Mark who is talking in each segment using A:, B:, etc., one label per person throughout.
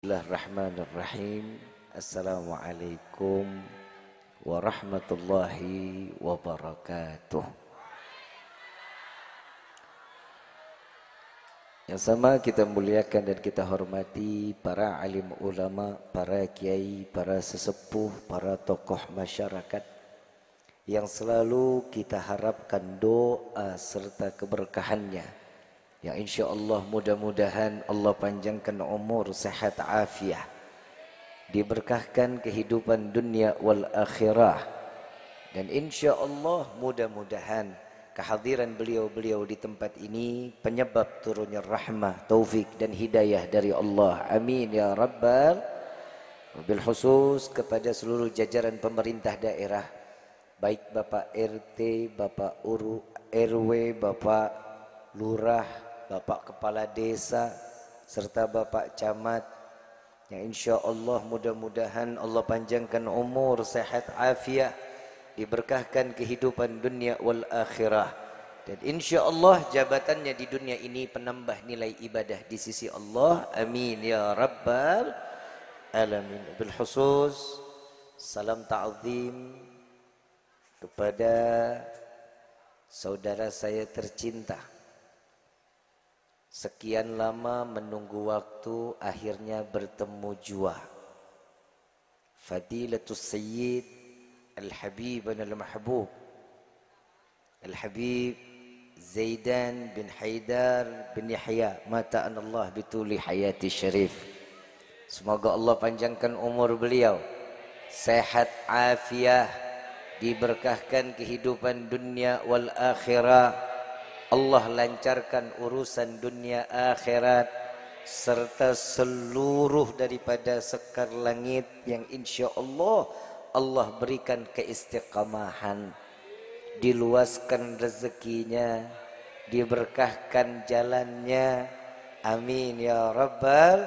A: Bismillahirrahmanirrahim. Assalamualaikum warahmatullahi wabarakatuh. Yang sama kita muliakan dan kita hormati para alim ulama, para kiai, para sesepuh, para tokoh masyarakat yang selalu kita harapkan doa serta keberkahannya. Yang insya Allah mudah-mudahan Allah panjangkan umur, sehat, afiah, diberkahkan kehidupan dunia wal akhirah, dan insya Allah mudah-mudahan kehadiran beliau-beliau di tempat ini penyebab turunnya rahmah, taufik dan hidayah dari Allah. Amin ya rabbal. Wabil khusus kepada seluruh jajaran pemerintah daerah, baik Bapak RT, Bapak RW, Bapak Lurah, Bapak Kepala Desa, serta Bapak Camat, yang insya Allah mudah-mudahan Allah panjangkan umur, sehat, afiat, diberkahkan kehidupan dunia wal akhirah, dan insya Allah jabatannya di dunia ini penambah nilai ibadah di sisi Allah. Amin ya rabbal alamin. Bil khusus salam ta'zim kepada saudara saya tercinta. Sekian lama menunggu waktu, akhirnya bertemu jua. Fadilatus Sayyid Al-Habib Al-Mahbub Al-Habib Zaidan bin Haidar bin Yahya, mata'an Allah bituli hayati syarif. Semoga Allah panjangkan umur beliau, sehat afiah, diberkahkan kehidupan dunia wal akhirah. Allah lancarkan urusan dunia akhirat serta seluruh daripada sekar langit yang insya Allah Allah berikan keistiqamahan, diluaskan rezekinya, diberkahkan jalannya. Amin ya rabbal.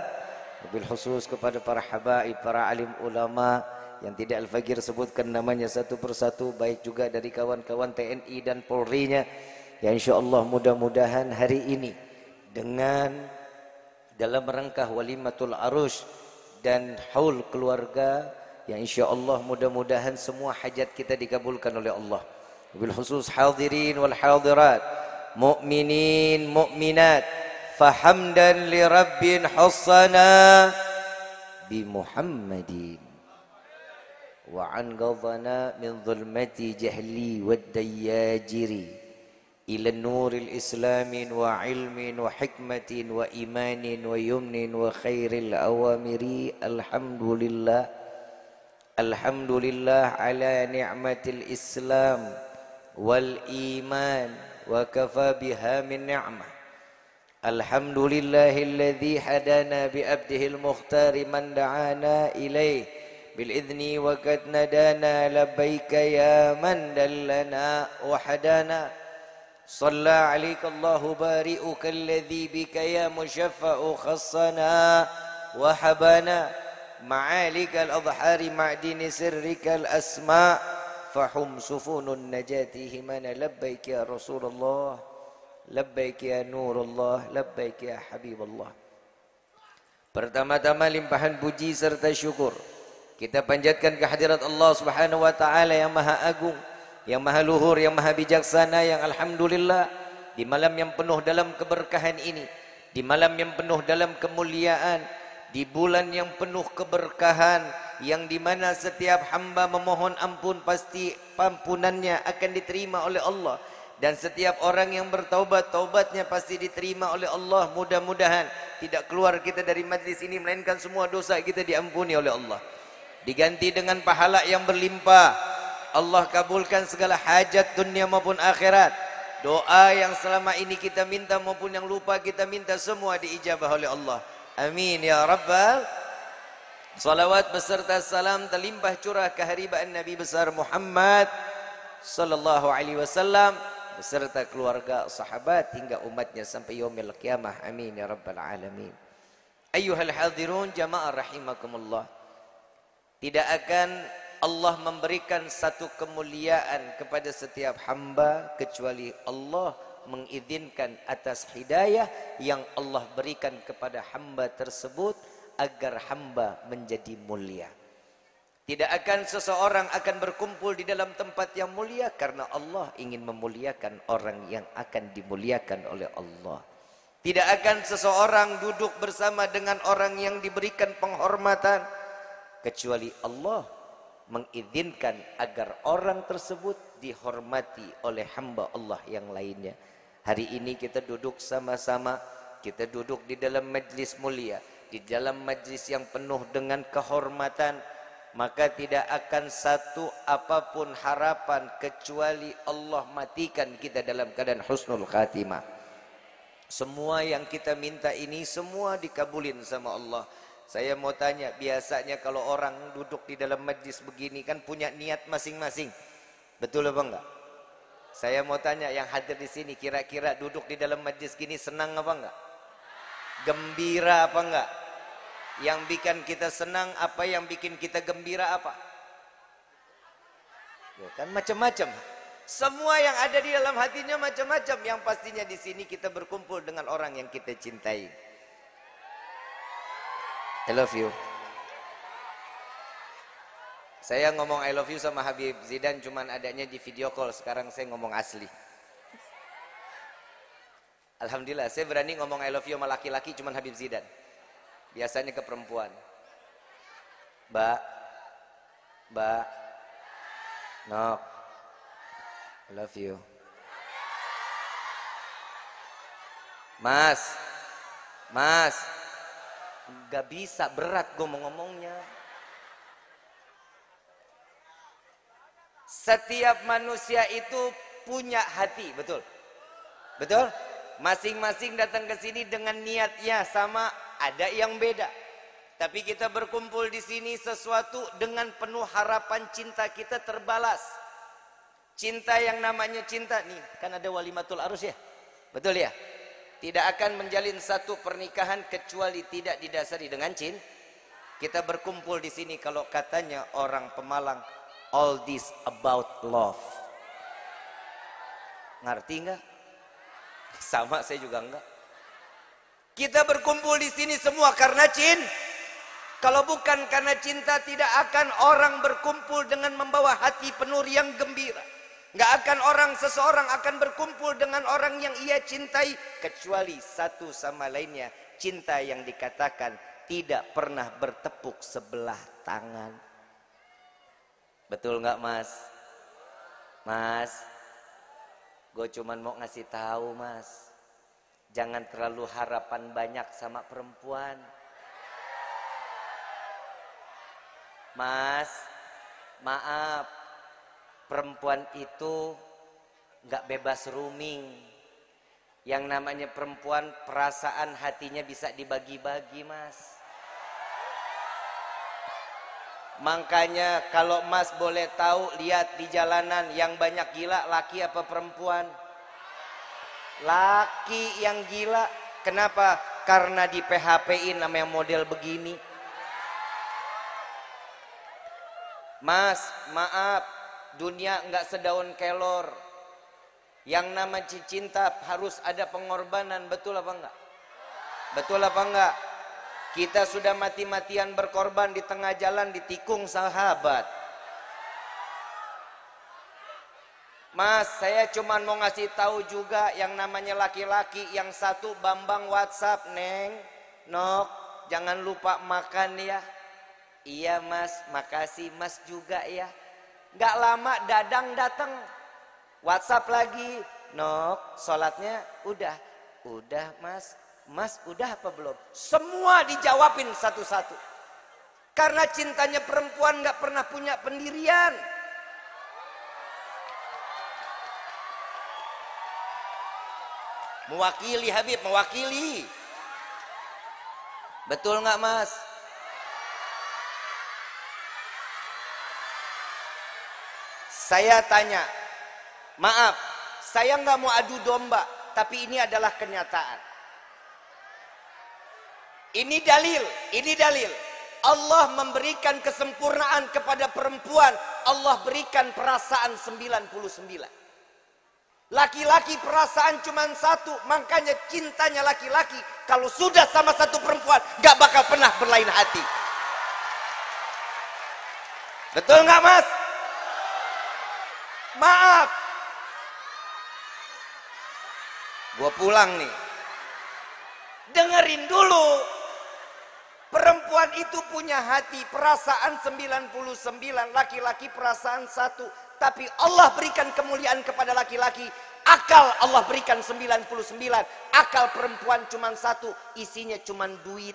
A: Wabil khusus kepada para habaib, para alim ulama yang tidak Al-Fagir sebutkan namanya satu persatu, baik juga dari kawan-kawan TNI dan Polri-nya. Ya insya Allah mudah-mudahan hari ini dengan dalam rangka walimatul arus dan haul keluarga, ya insya Allah mudah-mudahan semua hajat kita dikabulkan oleh Allah. Bil khusus hadirin wal hadirat, mu'minin mu'minat, fahamdan li rabbin hussana bi Muhammadin wa an ghadana min zulmati jahli wad dayajiri ila nuril islamin wa ilmin wa hikmatin wa imanin wa yumnin wa khairil awamiri. Alhamdulillah, alhamdulillah ala ni'matil islam wal iman wa kafa biha min ni'mah. Alhamdulillahilladzi hadana bi abdihil mukhtari man da'ana ilaih bil idzni wa qad nadana labbaika ya man dallana wa hadana. صلى عليك الله بارئك الذي بك يا مشفع خصنا وحبانا معالك الأظهار معدن سرك الأسماء فحم سفون النجاة همنا. لبيك يا رسول الله، لبيك يا نور الله، لبيك يا حبيب الله. Pertama-tama limpahan puji serta syukur kita panjatkan kehadirat Allah Subhanahu wa taala yang Maha Agung, yang maha luhur, yang maha bijaksana, yang alhamdulillah di malam yang penuh dalam keberkahan ini, di malam yang penuh dalam kemuliaan, di bulan yang penuh keberkahan, yang dimana setiap hamba memohon ampun pasti ampunannya akan diterima oleh Allah, dan setiap orang yang bertaubat, taubatnya pasti diterima oleh Allah. Mudah-mudahan tidak keluar kita dari majlis ini melainkan semua dosa kita diampuni oleh Allah, diganti dengan pahala yang berlimpah. Allah kabulkan segala hajat dunia maupun akhirat. Doa yang selama ini kita minta maupun yang lupa kita minta, semua diijabah oleh Allah. Amin ya rabbal. Salawat beserta salam terlimpah curah keharibaan Nabi besar Muhammad sallallahu alaihi wasallam beserta keluarga, sahabat hingga umatnya sampai yaumil qiyamah. Amin ya rabbal alamin. Ayyuhal hadirun jamaah rahimakumullah. Tidak akan Allah memberikan satu kemuliaan kepada setiap hamba kecuali Allah mengizinkan atas hidayah yang Allah berikan kepada hamba tersebut agar hamba menjadi mulia. Tidak akan seseorang akan berkumpul di dalam tempat yang mulia karena Allah ingin memuliakan orang yang akan dimuliakan oleh Allah. Tidak akan seseorang duduk bersama dengan orang yang diberikan penghormatan kecuali Allah mengizinkan agar orang tersebut dihormati oleh hamba Allah yang lainnya. Hari ini kita duduk sama-sama, kita duduk di dalam majlis mulia, di dalam majlis yang penuh dengan kehormatan, maka tidak akan satu apapun harapan kecuali Allah matikan kita dalam keadaan husnul khatimah. Semua yang kita minta ini semua dikabulin sama Allah. Saya mau tanya, biasanya kalau orang duduk di dalam majlis begini kan punya niat masing-masing. Betul apa enggak? Saya mau tanya yang hadir di sini, kira-kira duduk di dalam majlis gini senang apa enggak? Gembira apa enggak? Yang bikin kita senang apa, yang bikin kita gembira apa? Ya kan macam-macam. Semua yang ada di dalam hatinya macam-macam. Yang pastinya di sini kita berkumpul dengan orang yang kita cintai. I love you. Saya ngomong I love you sama Habib Zidan cuman adanya di video call. Sekarang saya ngomong asli. Alhamdulillah saya berani ngomong I love you sama laki-laki cuman Habib Zidan. Biasanya ke perempuan. Mbak, Nok, I love you. Mas, gak bisa, berat gue mau ngomongnya. Setiap manusia itu punya hati, betul? Betul? Masing-masing datang ke sini dengan niatnya sama, ada yang beda. Tapi kita berkumpul di sini sesuatu dengan penuh harapan cinta kita terbalas. Cinta yang namanya cinta nih, kan ada walimatul arus ya? Betul ya? Tidak akan menjalin satu pernikahan kecuali tidak didasari dengan cinta. Kita berkumpul di sini kalau katanya orang Pemalang, all this about love. Ngerti nggak? Sama saya juga enggak. Kita berkumpul di sini semua karena cinta. Kalau bukan karena cinta, tidak akan orang berkumpul dengan membawa hati penuh yang gembira. Nggak akan seseorang akan berkumpul dengan orang yang ia cintai kecuali satu sama lainnya. Cinta yang dikatakan tidak pernah bertepuk sebelah tangan. Betul nggak mas? Mas, gue cuman mau ngasih tahu mas, jangan terlalu harapan banyak sama perempuan. Mas, maaf, perempuan itu nggak bebas roaming. Yang namanya perempuan, perasaan hatinya bisa dibagi-bagi mas. Makanya kalau mas boleh tahu, lihat di jalanan yang banyak gila, laki apa perempuan? Laki yang gila. Kenapa? Karena di PHP-in namanya model begini. Mas, maaf, dunia nggak sedaun kelor. Yang nama cinta harus ada pengorbanan, betul apa enggak? Betul apa enggak? Kita sudah mati-matian berkorban di tengah jalan ditikung sahabat. Mas, saya cuma mau ngasih tahu juga yang namanya laki-laki, yang satu Bambang WhatsApp, Neng, Nok, jangan lupa makan ya. Iya mas, makasih mas juga ya. Gak lama Dadang datang, WhatsApp lagi, Nok, sholatnya udah. Udah mas, mas udah apa belum? Semua dijawabin satu-satu. Karena cintanya perempuan gak pernah punya pendirian. Mewakili Habib, mewakili. Betul gak mas? Saya tanya, maaf, saya nggak mau adu domba, tapi ini adalah kenyataan. Ini dalil. Allah memberikan kesempurnaan kepada perempuan. Allah berikan perasaan 99. Laki-laki perasaan cuma satu, makanya cintanya laki-laki kalau sudah sama satu perempuan gak bakal pernah berlain hati. Betul nggak mas? Maaf, gua pulang nih. Dengerin dulu. Perempuan itu punya hati, perasaan 99, laki-laki perasaan satu. Tapi Allah berikan kemuliaan kepada laki-laki. Akal Allah berikan 99. Akal perempuan cuma satu, isinya cuma duit.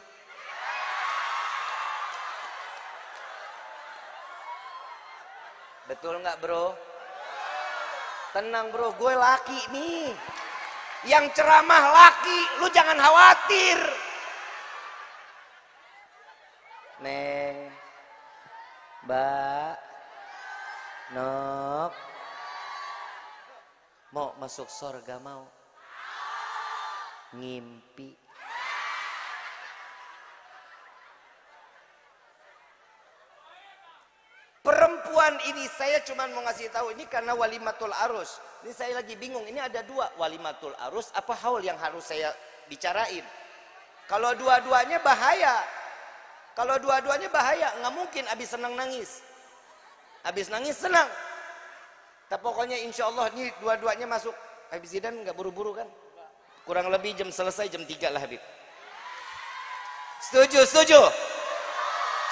A: Betul nggak bro? Tenang bro, gue laki nih. Yang ceramah laki, lu jangan khawatir. Neng, Mbak, Nok, mau masuk surga mau? Ngimpi. Perempuan ini saya cuma mau ngasih tahu ini karena walimatul arus. Ini saya lagi bingung, ini ada dua, walimatul arus apa haul yang harus saya bicarain. Kalau dua-duanya bahaya. Kalau dua-duanya bahaya, nggak mungkin habis senang nangis. Habis nangis senang. Tapi pokoknya insya Allah ini dua-duanya masuk. Habib Zidan nggak buru-buru kan? Kurang lebih jam selesai jam 3 lah Habib. Setuju, setuju.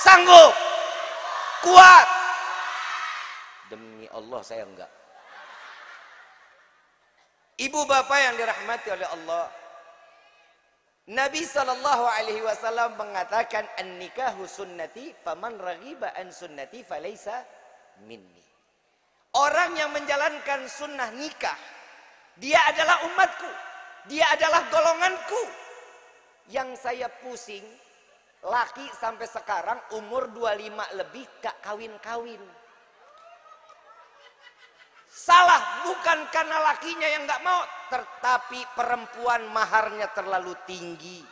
A: Sanggup. Kuat. Demi Allah saya enggak. Ibu bapak yang dirahmati oleh Allah. Nabi SAW mengatakan an-nikahu sunnati faman raghiba an sunnati falaysa minni. Orang yang menjalankan sunnah nikah, dia adalah umatku, dia adalah golonganku. Yang saya pusing, laki sampai sekarang umur 25 lebih gak kawin-kawin. Salah bukan karena lakinya yang gak mau, tetapi perempuan maharnya terlalu tinggi.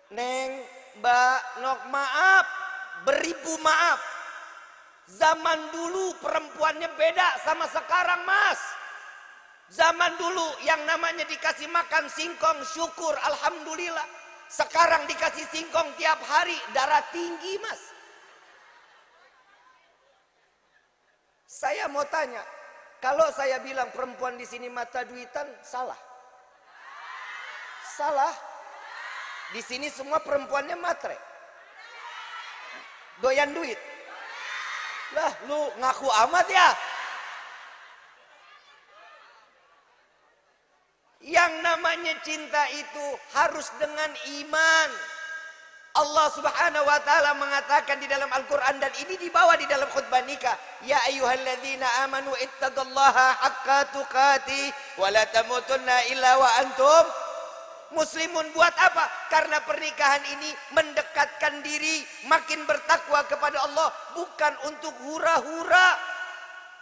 A: Neng, Mbak, Nok, maaf, beribu maaf. Zaman dulu perempuannya beda sama sekarang mas. Zaman dulu yang namanya dikasih makan singkong, syukur, alhamdulillah. Sekarang dikasih singkong tiap hari, darah tinggi mas. Saya mau tanya, kalau saya bilang perempuan di sini mata duitan, salah? Salah? Di sini semua perempuannya matre, doyan duit. Lah, lu ngaku amat ya? Yang namanya cinta itu harus dengan iman. Allah Subhanahu wa taala mengatakan di dalam Al-Qur'an, dan ini dibawa di dalam khutbah nikah, ya ayyuhalladzina amanu ittaqullaha haqqa tuqatih wa la tamutunna illa wa antum muslimun. Buat apa? Karena pernikahan ini mendekatkan diri, makin bertakwa kepada Allah, bukan untuk hura-hura.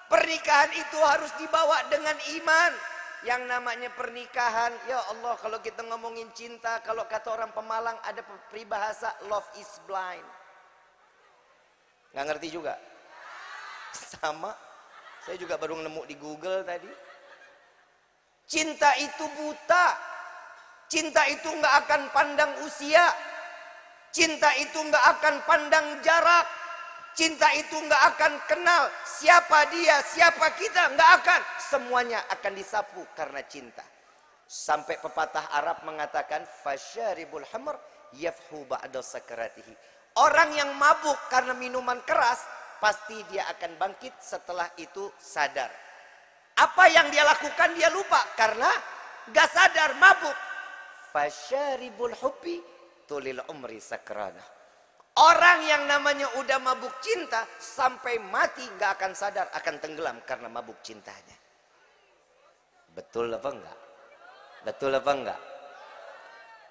A: Pernikahan itu harus dibawa dengan iman. Yang namanya pernikahan, ya Allah, kalau kita ngomongin cinta, kalau kata orang Pemalang ada peribahasa love is blind. Nggak ngerti juga? Sama, saya juga baru nemu di Google tadi. Cinta itu buta. Cinta itu nggak akan pandang usia. Cinta itu nggak akan pandang jarak. Cinta itu nggak akan kenal siapa dia, siapa kita, nggak akan. Semuanya akan disapu karena cinta. Sampai pepatah Arab mengatakan, fasyaribul hamr yafhu ba'da sakaratihi. Orang yang mabuk karena minuman keras, pasti dia akan bangkit setelah itu sadar. Apa yang dia lakukan dia lupa karena nggak sadar, mabuk. Fasyaribul hubbi tulil umri sakranah. Orang yang namanya udah mabuk cinta sampai mati gak akan sadar, akan tenggelam karena mabuk cintanya. Betul apa enggak? Betul apa enggak?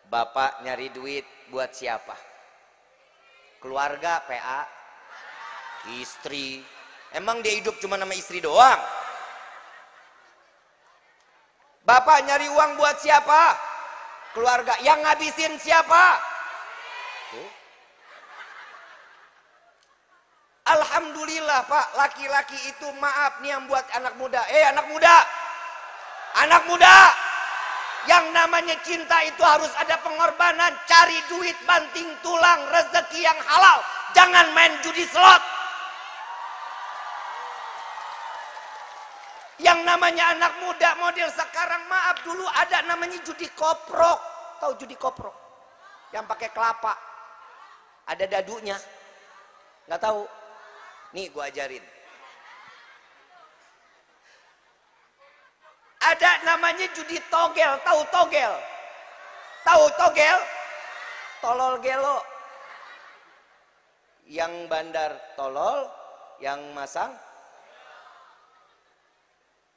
A: Bapak nyari duit buat siapa? Keluarga, PA, istri. Emang dia hidup cuma nama istri doang? Bapak nyari uang buat siapa? Keluarga. Yang ngabisin siapa? Tuh.
B: Alhamdulillah Pak, laki-laki itu maaf nih yang buat anak muda. Anak muda, anak muda, yang namanya cinta itu harus ada pengorbanan. Cari duit banting tulang, rezeki yang halal. Jangan main judi slot. Yang namanya anak muda model sekarang, maaf, dulu ada namanya judi koprok. Tahu judi koprok? Yang pakai kelapa. Ada dadunya. Nggak tahu? Nih gua ajarin. Ada namanya judi togel. Tahu togel? Tahu togel? Tolol gelo. Yang bandar tolol, yang masang.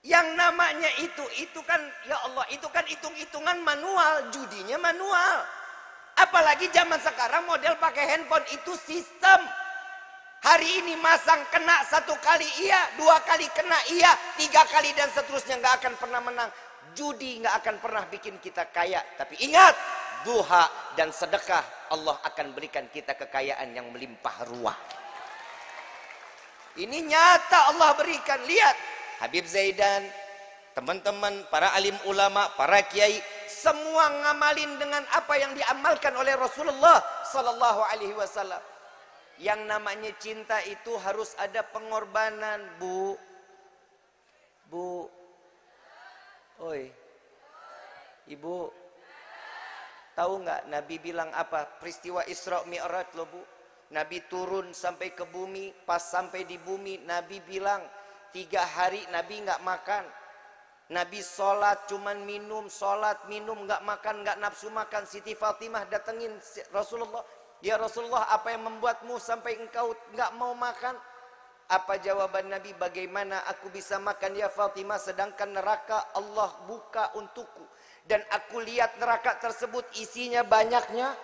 B: Yang namanya itu kan, ya Allah, itu kan hitung-hitungan manual, judinya manual. Apalagi zaman sekarang model pakai handphone, itu sistem. Hari ini masang kena 1 kali iya, 2 kali kena iya, 3 kali dan seterusnya, nggak akan pernah menang. Judi nggak akan pernah bikin kita kaya. Tapi ingat, duha dan sedekah, Allah akan berikan kita kekayaan yang melimpah ruah. Ini nyata Allah berikan. Lihat Habib Zaidan, teman-teman, para alim ulama, para kiai, semua ngamalin dengan apa yang diamalkan oleh Rasulullah Sallallahu Alaihi Wasallam. Yang namanya cinta itu harus ada pengorbanan, Bu. Bu. Oi. Ibu. Tahu nggak Nabi bilang apa? Peristiwa Isra Mi'raj loh, Bu. Nabi turun sampai ke bumi, pas sampai di bumi Nabi bilang 3 hari Nabi nggak makan. Nabi sholat cuman minum, sholat minum, nggak makan, nggak nafsu makan. Siti Fatimah datengin Rasulullah. Ya Rasulullah, apa yang membuatmu sampai engkau nggak mau makan? Apa jawaban Nabi? Bagaimana aku bisa makan ya Fatimah, sedangkan neraka Allah buka untukku. Dan aku lihat neraka tersebut isinya banyaknya.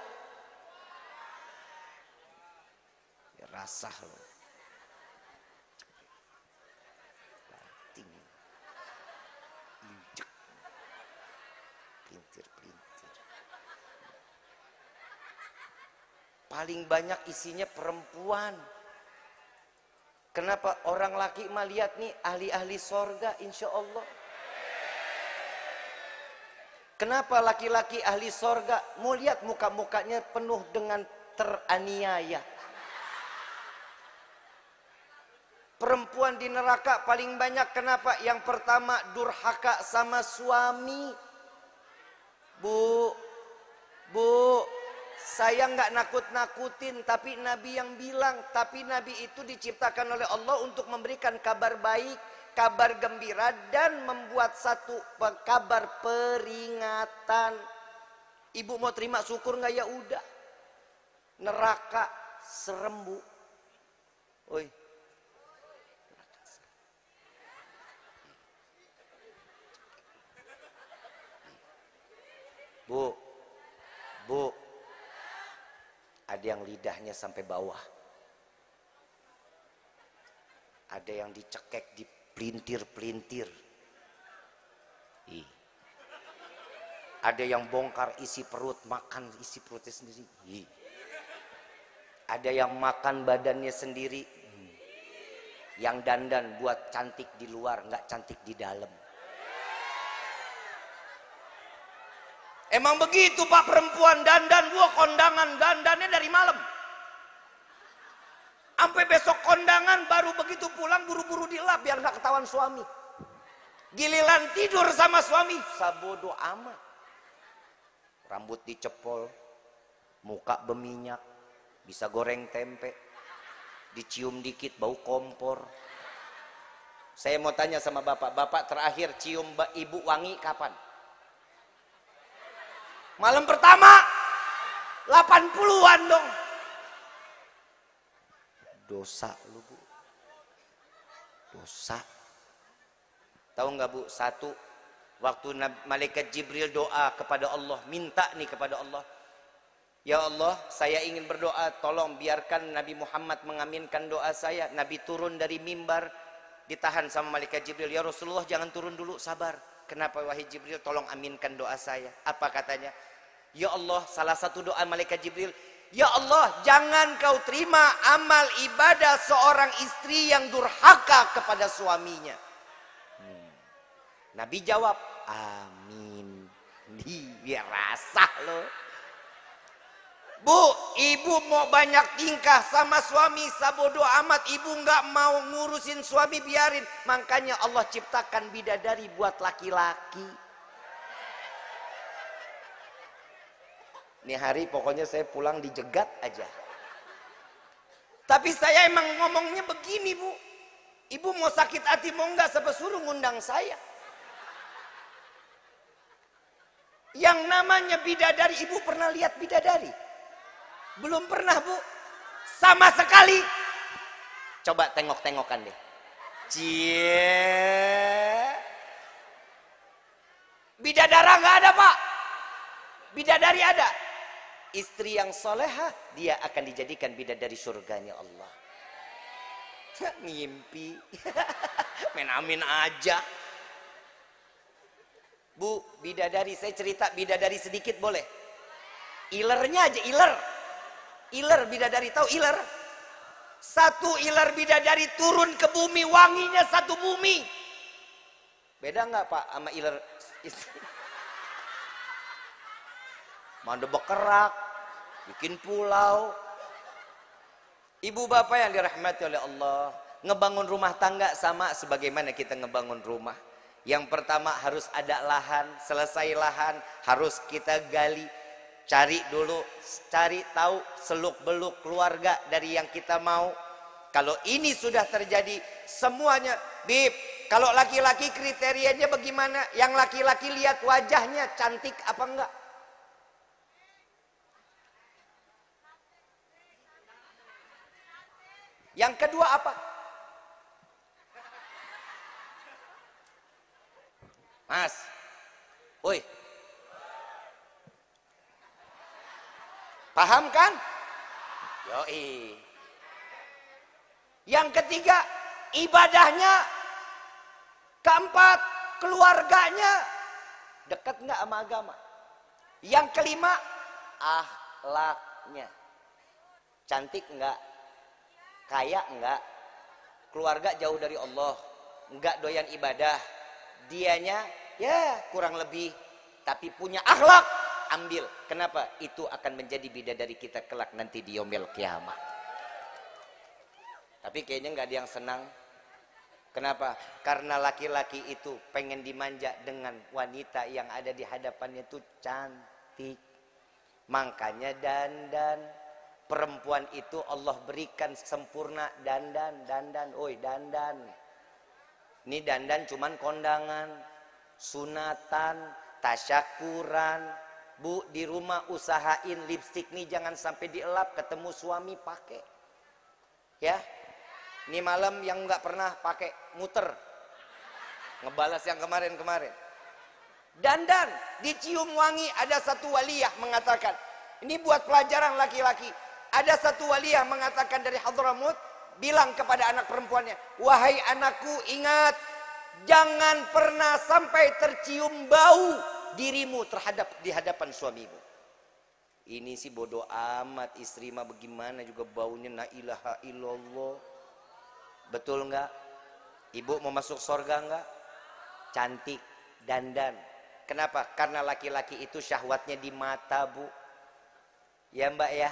B: Ya rasah loh. Paling banyak isinya perempuan. Kenapa orang laki mah lihat nih ahli-ahli sorga insya Allah. Kenapa laki-laki ahli sorga mau lihat muka-mukanya penuh dengan teraniaya. Perempuan di neraka paling banyak. Kenapa? Yang pertama durhaka sama suami. Bu, saya nggak nakut-nakutin, tapi Nabi yang bilang. Tapi Nabi itu diciptakan oleh Allah untuk memberikan kabar baik, kabar gembira, dan membuat satu kabar peringatan. Ibu mau terima syukur nggak? Ya udah. Neraka serem, Bu. Oi. Bu, ada yang lidahnya sampai bawah, ada yang dicekek, dipelintir-pelintir, ada yang bongkar isi perut, makan isi perutnya sendiri, ada yang makan badannya sendiri, yang dandan buat cantik di luar, nggak cantik di dalam. Emang begitu Pak, perempuan dandan, gua kondangan dandannya dari malam sampai besok kondangan, baru begitu pulang buru-buru dilap biar nggak ketahuan suami. Giliran tidur sama suami sabodo amat, rambut dicepol, muka berminyak, bisa goreng tempe, dicium dikit bau kompor. Saya mau tanya sama bapak terakhir cium ibu wangi kapan? Malam pertama 80-an dong. Dosa lu, Bu. Dosa. Tahu nggak, Bu? Satu, waktu malaikat Jibril doa kepada Allah, minta nih kepada Allah, ya Allah, saya ingin berdoa, tolong biarkan Nabi Muhammad mengaminkan doa saya. Nabi turun dari mimbar, ditahan sama malaikat Jibril. Ya Rasulullah, jangan turun dulu, sabar. Kenapa wahai Jibril? Tolong aminkan doa saya. Apa katanya? Ya Allah, salah satu doa malaikat Jibril, Ya Allah, jangan kau terima amal ibadah seorang istri yang durhaka kepada suaminya. Nabi jawab, amin. Dia rasah loh. Bu, ibu mau banyak tingkah sama suami, sabodo amat. Ibu nggak mau ngurusin suami, biarin. Makanya Allah ciptakan bidadari buat laki-laki. Ini hari pokoknya saya pulang dijegat aja. Tapi saya emang ngomongnya begini, Bu. Ibu mau sakit hati mau enggak, sampai suruh ngundang saya. Yang namanya bidadari, ibu pernah lihat bidadari? Belum pernah, Bu. Sama sekali. Coba tengok-tengokan deh. Cie. Bidadara nggak ada, Pak. Bidadari ada. Istri yang solehah, dia akan dijadikan bidadari surganya Allah. Ngimpi. Main amin aja. Bu, bidadari, saya cerita bidadari sedikit boleh? Ilernya aja, iler. Iler bidadari, tahu iler? Satu iler bidadari turun ke bumi, wanginya satu bumi. Beda nggak Pak sama iler istri? Manda bekerak, bikin pulau. Ibu bapak yang dirahmati oleh Allah, ngebangun rumah tangga sama sebagaimana kita ngebangun rumah. Yang pertama harus ada lahan, selesai lahan harus kita gali, cari dulu, cari tahu seluk beluk keluarga dari yang kita mau. Kalau ini sudah terjadi semuanya, Bib, kalau laki-laki kriterianya bagaimana? Yang laki-laki lihat wajahnya cantik apa enggak? Yang kedua apa? Mas, woi, paham kan? Yoi. Yang ketiga, ibadahnya. Keempat, keluarganya. Dekat nggak sama agama? Yang kelima, akhlaknya. Cantik nggak? Kaya enggak, keluarga jauh dari Allah, enggak doyan ibadah, dianya ya kurang lebih, tapi punya akhlak, ambil. Kenapa? Itu akan menjadi bidadari kita kelak nanti di yaumil kiamah. Tapi kayaknya enggak ada yang senang. Kenapa? Karena laki-laki itu pengen dimanja dengan wanita yang ada di hadapannya itu cantik. Makanya dandan. Perempuan itu Allah berikan sempurna dandan. Oi, dandan. Ini dandan cuman kondangan, sunatan, tasyakuran. Bu, di rumah usahain lipstik nih jangan sampai dielap, ketemu suami pakai. Ya. Ini malam yang nggak pernah pakai muter. Ngebalas yang kemarin-kemarin. Dandan, dicium wangi. Ada satu waliyah mengatakan, ini buat pelajaran laki-laki. Ada satu waliyah mengatakan dari Hadramut, bilang kepada anak perempuannya, wahai anakku, ingat, jangan pernah sampai tercium bau dirimu di hadapan suamimu. Ini sih bodoh amat, istri mah bagaimana juga baunya, la ilaha illallah. Betul nggak? Ibu mau masuk surga nggak? Cantik, dandan. Kenapa? Karena laki-laki itu syahwatnya di mata, Bu. Ya Mbak ya.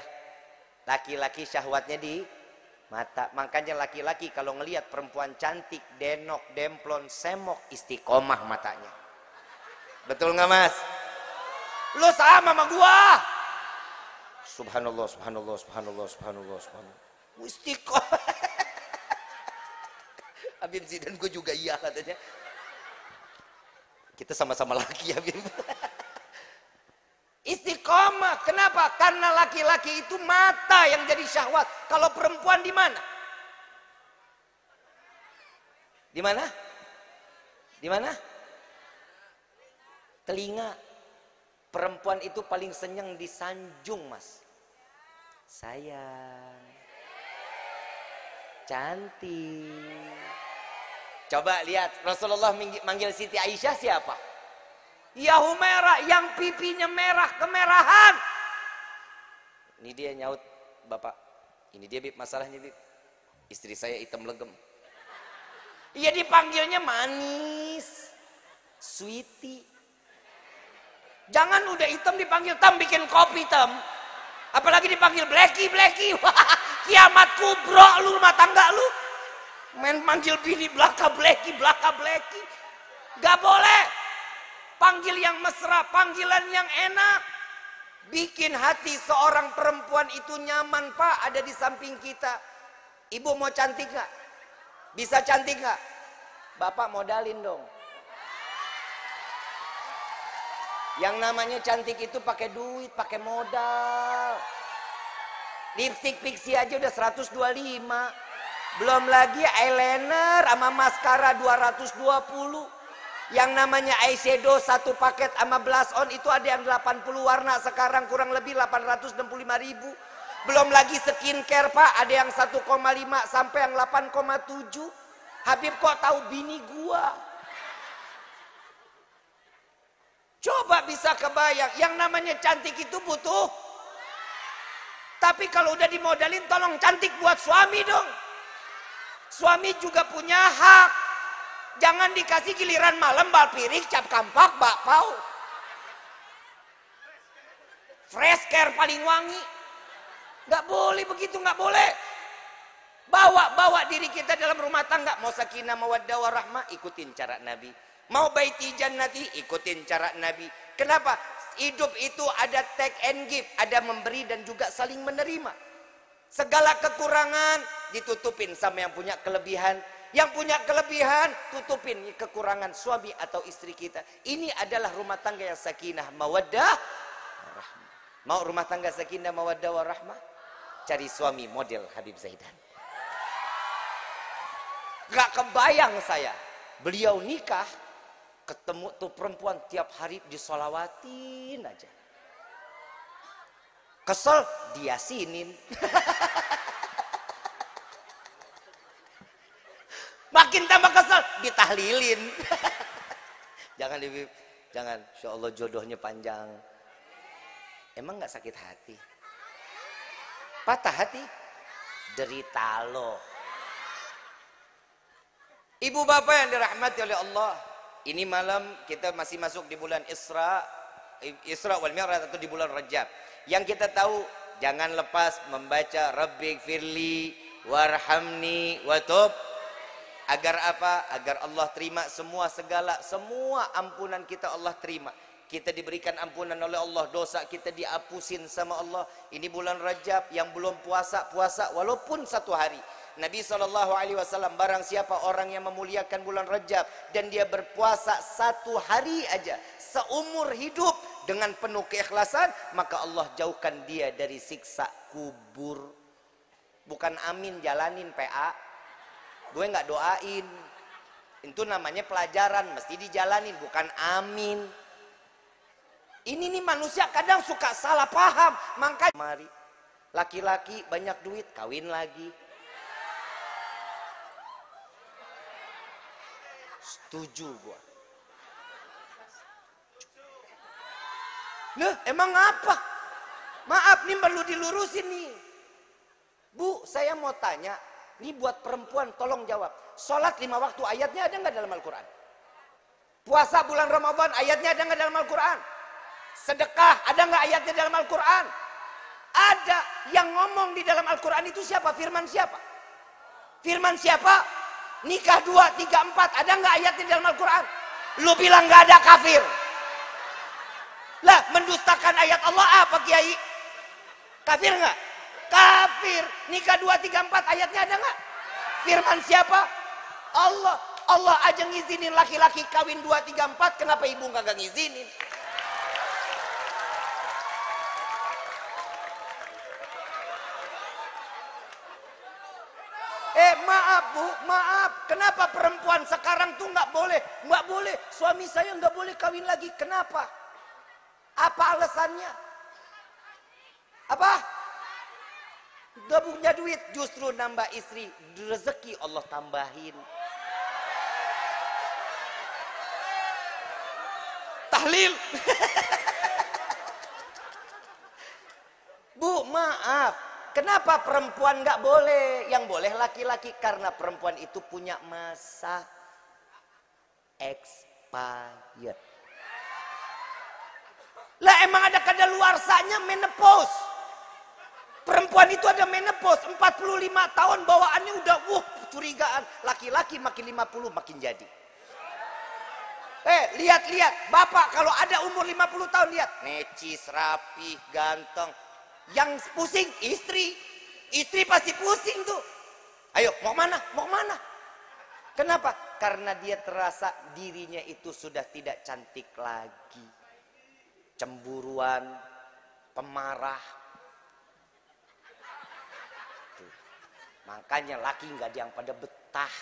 B: Laki-laki syahwatnya di mata. Makanya laki-laki kalau ngelihat perempuan cantik, denok, demplon, semok, istiqomah matanya. Betul nggak Mas? Lu sama gua. Subhanallah, subhanallah, subhanallah, subhanallah, subhanallah. Istiqomah. Habib Zidan gue juga iya katanya. Kita sama-sama laki Habib. Istiqomah. Kenapa? Karena laki-laki itu mata yang jadi syahwat. Kalau perempuan di mana? Di mana? Di mana? Telinga. Perempuan itu paling senang disanjung, Mas. Sayang. Cantik. Coba lihat Rasulullah manggil Siti Aisyah siapa? Ya Humairah, yang pipinya merah kemerahan. Ini dia nyaut, bapak. Ini dia Bib, masalahnya Bib. Istri saya hitam legem. Iya dipanggilnya manis, sweetie. Jangan udah hitam dipanggil Tam, bikin kopi Tam. Apalagi dipanggil Blacky, Blacky. Wah, kiamat kubro lu rumah tangga lu. Main panggil bini belaka Blacky, belaka Blacky. Gak boleh. Panggil yang mesra, panggilan yang enak. Bikin hati seorang perempuan itu nyaman, Pak, ada di samping kita. Ibu mau cantik gak? Bisa cantik gak? Bapak modalin dong. Yang namanya cantik itu pakai duit, pakai modal. Lipstick Pixie aja udah 125. Belum lagi eyeliner sama maskara 220. Yang namanya eyeshadow satu paket sama blush on itu ada yang 80 warna, sekarang kurang lebih 865.000. Belum lagi skincare Pak, ada yang 1,5 sampai yang 8,7. Habib kok tahu bini gua? Coba bisa kebayang, yang namanya cantik itu butuh. Tapi kalau udah dimodalin, tolong cantik buat suami dong. Suami juga punya hak. Jangan dikasih giliran malam bal piring, cap kampak, bakpao. Fresh care paling wangi. Gak boleh begitu, gak boleh. Bawa diri kita dalam rumah tangga. Mau sakinah, mawaddah warahmah, ikutin cara Nabi. Mau baiti jannati, ikutin cara Nabi. Kenapa? Hidup itu ada take and give, ada memberi dan juga saling menerima. Segala kekurangan ditutupin sama yang punya kelebihan. Yang punya kelebihan tutupin kekurangan suami atau istri kita. Ini adalah rumah tangga yang sakinah mawaddah warahmah. Mau rumah tangga sakinah mawaddah warahmah? Cari suami model Habib Zaidan. Gak kebayang saya, beliau nikah ketemu tuh perempuan tiap hari disolawatin aja. Kesel, diasinin. Makin tambah kesel, ditahlilin. Jangan Bib, jangan. Insya Allah jodohnya panjang. Emang nggak sakit hati? Patah hati? Derita loh. Ibu bapak yang dirahmati oleh Allah. Ini malam kita masih masuk di bulan Isra wal Mi'raj atau di bulan Rajab. Yang kita tahu, jangan lepas membaca Rabbighfirli warhamni watub. Agar apa? Agar Allah terima semua ampunan kita Allah terima. Kita diberikan ampunan oleh Allah, dosa kita dihapusin sama Allah. Ini bulan Rajab, yang belum puasa walaupun 1 hari. Nabi SAW, barang siapa orang yang memuliakan bulan Rajab dan dia berpuasa 1 hari aja seumur hidup dengan penuh keikhlasan, maka Allah jauhkan dia dari siksa kubur. Bukan amin jalanin PA, gue nggak doain. Itu namanya pelajaran, mesti dijalanin, bukan amin. Ini nih manusia kadang suka salah paham. Makanya mari laki-laki banyak duit kawin lagi. Setuju gua. Loh, emang apa? Maaf nih perlu dilurusin nih. Bu, saya mau tanya, nih buat perempuan tolong jawab. Sholat 5 waktu ayatnya ada nggak dalam Al-Quran? Puasa bulan Ramadan ayatnya ada nggak dalam Al-Quran? Sedekah ada nggak ayatnya dalam Al-Quran? Ada. Yang ngomong di dalam Al-Quran itu siapa? Firman siapa? Firman siapa? Nikah 2, 3, 4 ada nggak ayatnya dalam Al-Quran? Lu bilang nggak ada, kafir. Lah mendustakan ayat Allah apa Kiai? Kafir nggak? Kafir. Nikah 2, 3, 4 ayatnya ada nggak? Firman siapa? Allah. Allah aja ngizinin laki-laki kawin 2, 3, 4, kenapa ibu nggak ngizinin? Maaf Bu, maaf. Kenapa perempuan sekarang tuh nggak boleh, suami saya nggak boleh kawin lagi. Kenapa? Apa alasannya? Apa? Gak punya duit, justru nambah istri, rezeki Allah tambahin. Tahlil. Bu, maaf. Kenapa perempuan nggak boleh? Yang boleh laki-laki karena perempuan itu punya masa expired. Lah emang ada kadaluarsanya menopause. Perempuan itu ada menopause 45 tahun bawaannya udah curigaan. Laki-laki makin 50 makin jadi. Lihat-lihat, bapak kalau ada umur 50 tahun lihat, necis, rapih, ganteng. Yang pusing istri. Istri pasti pusing tuh. Ayo, mau mana? Mau mana? Kenapa? Karena dia terasa dirinya itu sudah tidak cantik lagi. Cemburuan, pemarah. Tuh. Makanya laki nggak ada yang pada betah.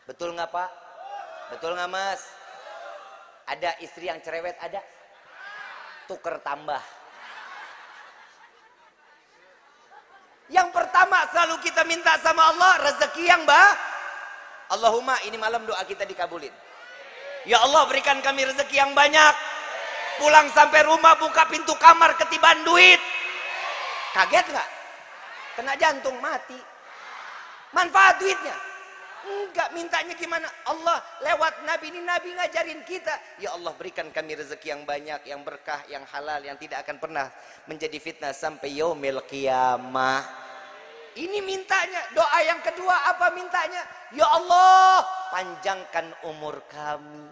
B: Betul nggak Pak? Betul nggak Mas? Ada istri yang cerewet ada? Tuker tambah. Yang pertama selalu kita minta sama Allah rezeki yang Allahumma, ini malam doa kita dikabulin. Ya Allah, berikan kami rezeki yang banyak. Pulang sampai rumah buka pintu kamar ketiban duit. Kaget nggak? Kena jantung mati. Manfaat duitnya? Enggak, mintanya gimana? Allah lewat Nabi, ini Nabi ngajarin kita. Ya Allah, berikan kami rezeki yang banyak, yang berkah, yang halal, yang tidak akan pernah menjadi fitnah sampai yaumil qiyamah. Ini mintanya. Doa yang kedua apa mintanya? Ya Allah, panjangkan umur kami.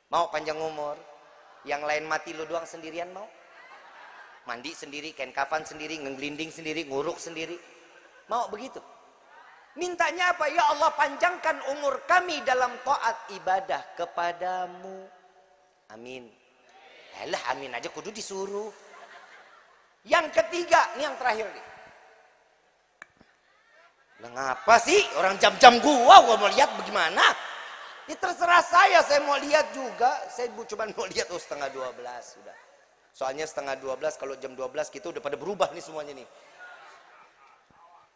B: Mau panjang umur? Yang lain mati, lu doang sendirian mau? Mandi sendiri, kain kafan sendiri, ngeglinding sendiri, nguruk sendiri. Mau begitu? Mintanya apa? Ya Allah, panjangkan umur kami dalam taat ibadah kepadamu. Amin. Alah, amin aja kudu disuruh. Yang ketiga, ini yang terakhir nih. Lah ngapa sih orang jam-jam gua mau lihat bagaimana? Ya terserah saya mau lihat juga. Saya cuma mau lihat setengah 12 sudah. Soalnya setengah 12 kalau jam 12 kita udah pada berubah nih semuanya nih.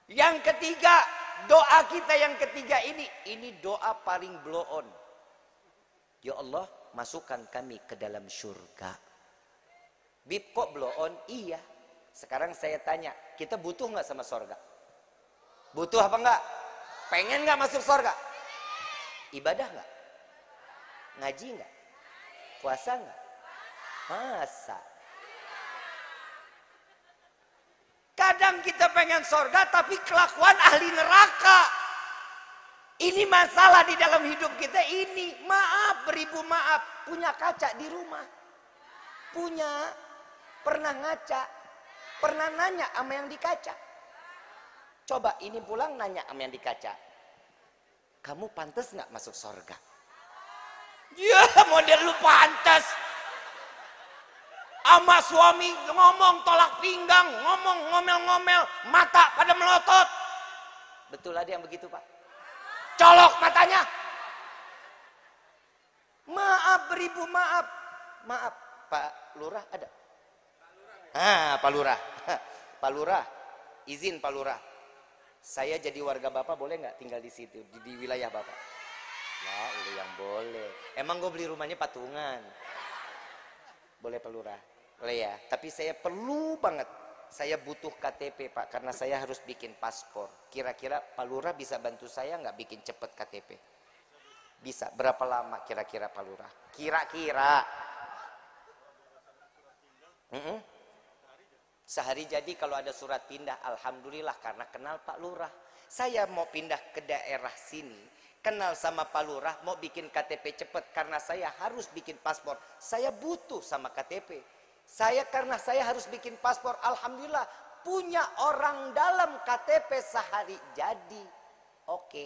B: Yang ketiga, doa kita yang ketiga ini doa paling blow on. Ya Allah, masukkan kami ke dalam surga. Bib, kok blow on? Iya. Sekarang saya tanya, kita butuh nggak sama surga? Butuh apa enggak? Pengen nggak masuk surga? Ibadah nggak? Ngaji nggak? Puasa nggak? Masa? Kadang kita pengen surga tapi kelakuan ahli neraka. Ini masalah di dalam hidup kita ini. Maaf, beribu maaf. Punya kaca di rumah? Punya. Pernah ngaca? Pernah nanya sama yang di kaca? Coba ini pulang nanya sama yang di kaca. Kamu pantas nggak masuk surga? Ya model lu pantas. Sama suami ngomong tolak pinggang, ngomong ngomel-ngomel, mata pada melotot. Betul ada yang begitu Pak? Colok matanya. Maaf, beribu maaf. Maaf, Pak Lurah ada? Pak Lurah. Pak Lurah, izin Pak Lurah. Saya jadi warga Bapak boleh nggak tinggal di situ, di wilayah Bapak? Nah, itu yang boleh. Emang gue beli rumahnya patungan. Boleh Pak Lurah? Boleh ya, tapi saya perlu banget. Saya butuh KTP Pak, karena saya harus bikin paspor. Kira-kira Pak Lurah bisa bantu saya nggak bikin cepet KTP? Bisa. Berapa lama kira-kira Pak Lurah? Kira-kira. Sehari jadi kalau ada surat pindah, alhamdulillah karena kenal Pak Lurah. Saya mau pindah ke daerah sini, kenal sama Pak Lurah, mau bikin KTP cepet karena saya harus bikin paspor. Saya butuh sama KTP. Karena saya harus bikin paspor, alhamdulillah punya orang dalam KTP sehari jadi. Oke.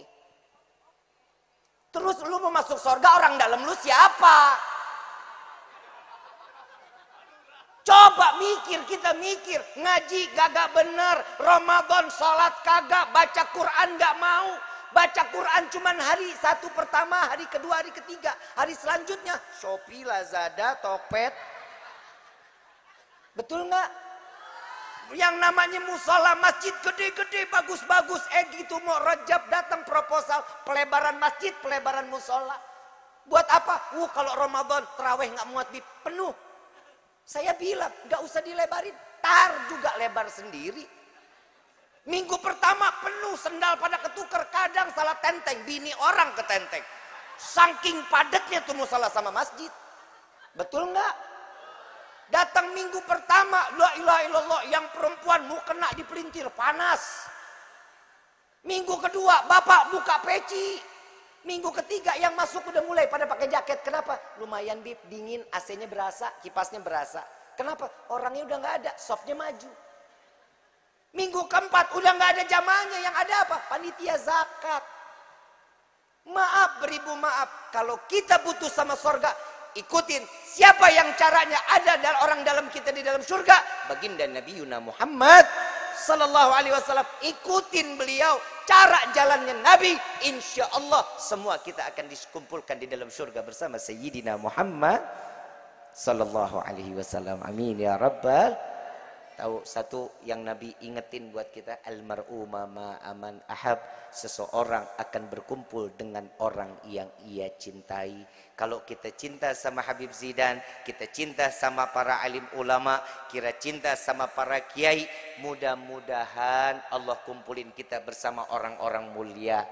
B: Terus lu mau masuk surga, orang dalam lu siapa? Coba mikir, kita mikir. Ngaji kagak bener, Ramadan sholat kagak, baca Quran gak mau. Baca Quran cuman hari satu pertama, hari kedua, hari ketiga. Hari selanjutnya Shopee, Lazada, Tokped. Betul nggak? Yang namanya musola masjid gede-gede, bagus-bagus. Gitu mau Rajab datang proposal pelebaran masjid, pelebaran musola. Buat apa? Kalau Ramadan terawih nggak muat penuh. Saya bilang, gak usah dilebarin, tar juga lebar sendiri. Minggu pertama penuh, sendal pada ketukar, kadang salah tenteng, bini orang ke tenteng. Saking padatnya tuh musola sama masjid. Betul nggak? Datang minggu pertama, la ilaha illallah, yang perempuan mau kena dipelintir, panas. Minggu kedua, bapak buka peci. Minggu ketiga yang masuk udah mulai pada pakai jaket. Kenapa? Lumayan bib, dingin, AC-nya berasa, kipasnya berasa. Kenapa? Orangnya udah nggak ada, softnya maju. Minggu keempat udah nggak ada jamaahnya, yang ada apa? Panitia zakat. Maaf, beribu maaf. Kalau kita butuh sama surga, ikutin siapa yang caranya ada orang dalam kita di dalam surga. Baginda Nabi Yuna Muhammad sallallahu alaihi wasallam. Ikutin beliau, cara jalannya Nabi. Insya Allah semua kita akan dikumpulkan di dalam surga bersama Sayyidina Muhammad sallallahu alaihi wasallam. Amin ya rabbal. Tahu satu yang Nabi ingetin buat kita, almar'u ma aman ahab, seseorang akan berkumpul dengan orang yang ia cintai. Kalau kita cinta sama Habib Zidan, kita cinta sama para alim ulama, kira cinta sama para kiai, mudah-mudahan Allah kumpulin kita bersama orang-orang mulia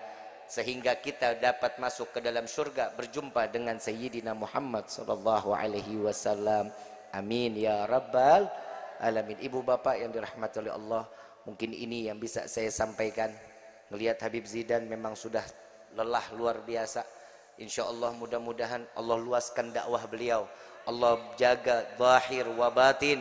B: sehingga kita dapat masuk ke dalam surga berjumpa dengan Sayyidina Muhammad sallallahu alaihi wasallam. Amin ya rabbal alamin. Ibu bapak yang dirahmati oleh Allah, mungkin ini yang bisa saya sampaikan. Melihat Habib Zidan memang sudah lelah luar biasa. Insya Allah mudah-mudahan Allah luaskan dakwah beliau, Allah jaga zahir wa batin.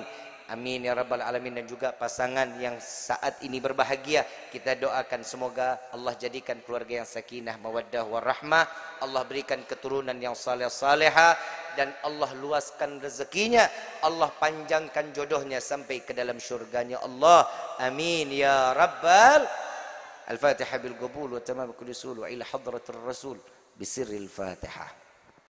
B: Amin ya rabbal alamin. Dan juga pasangan yang saat ini berbahagia, kita doakan semoga Allah jadikan keluarga yang sakinah, mawaddah warahmah. Allah berikan keturunan yang saleh-salehah, dan Allah luaskan rezekinya, Allah panjangkan jodohnya sampai ke dalam syurganya Allah. Amin ya rabbal. Al-Fatihah bil qabul wa tamam kulli sul wa ila hadratir rasul bisirril Fatihah.